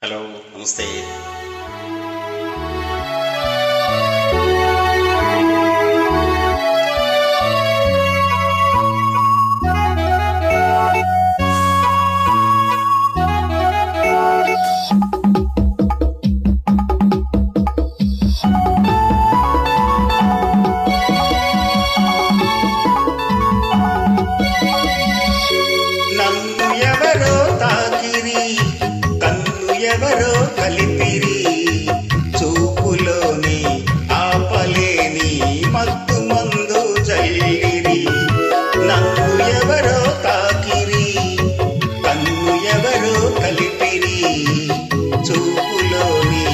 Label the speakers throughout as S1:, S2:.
S1: Hello, నమస్తే. నన్ను ఎవరో తాకిరి, కన్ను ఎవరో కలిపిరి, చూపులోని ఆపలేని మత్తు మందు జల్లిరి. నన్ను ఎవరో తాకిరి, కన్ను ఎవరో కలిపిరి, చూపులోని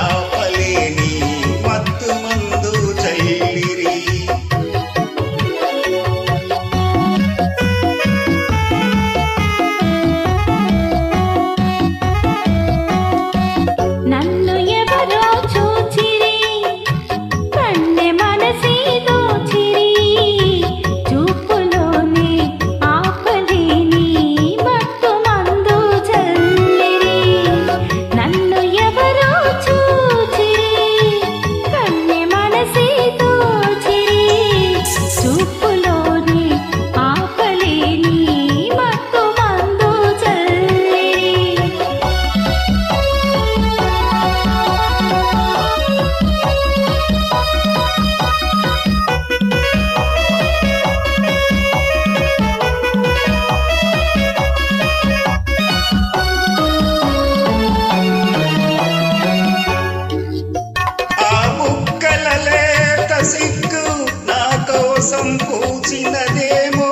S1: ఆపలేని మత్తు మందు జల్లిరి.
S2: నన్ను ఎవరో చూచిరి, కన్నె మనసే దోచిరి, చూపులోనే ఆపలేని మత్తు మందు జల్లిరి. నన్ను ఎవరో చూచిరి, కన్నె మనసే దోచిరి, చూపులోనే ఆపలేని మత్తు మందు జల్లిరి.
S1: ఆ బుక్కల లేత సిగ్గు నా కోసం పూచినదేమో,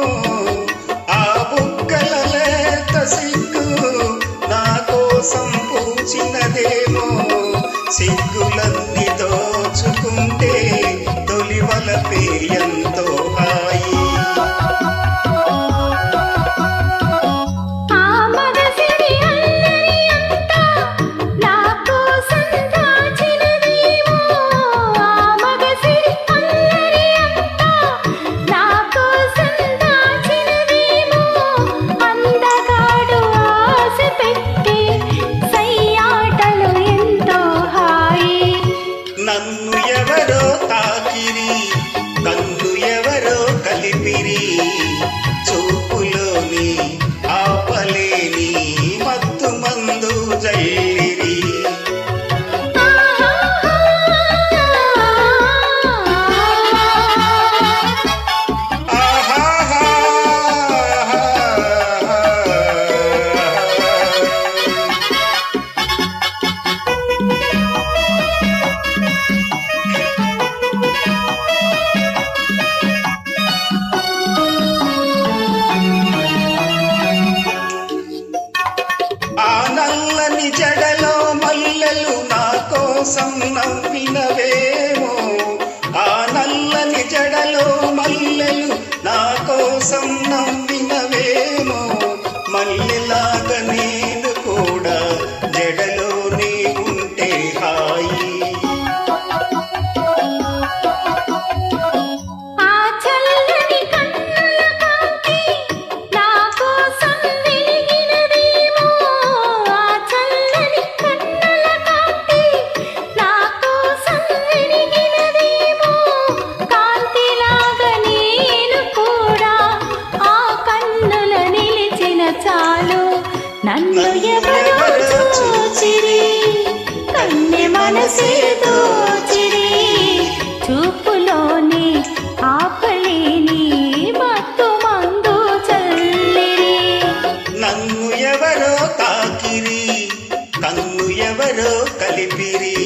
S1: ఆ బుక్కల లేత సిగ్గు నా కోసం పూచినదేమో. సిగ్గులన్నీ దోచుకుంటే తొలివలపే ఎంతో హాయి.
S2: ఆ మగసిరి అల్లరి అంతా నా కోసం దాచినదేమో, ఆ మగసిరి అల్లరి అంతా నా కోసం దాచినదేమో. అందగాడు ఆశ పెట్టి సయ్యాటలు ఎంతో హాయి.
S1: నన్ను ఎవరో తాకిరి, కన్ను ఎవరో కలిపిరి, చూపులోని ఆపలేని మత్తు మందు జల్లిరి. ఆహాహా. ఆ నల్లని జడలో మల్లెలు నా కోసం నవ్వినవేమో, ఆ నల్లని జడలో మల్లెలు నా కోసం నవ్వినవేమో. మల్లెలాగా నేను కూడా జడలో నీ ఉంటే హాయి.
S2: ఆ చల్లని కన్నుల కాంతి నా కోసం వెలిగినదేమో, ఆ చల్లని కన్నుల కాంతి నా కోసం వెలిగినదేమో. కాంతిలాగా నేను కూడా ఆ కన్నుల నిలిచిన చాలు. నన్ను ఎవరో చూచిరి, కన్నె మనసే దోచిరి, చూపులోనే ఆపలేని మత్తు మందు చల్లిరి.
S1: నన్ను ఎవరో తాకిరి, కన్ను ఎవరో కలిపిరి,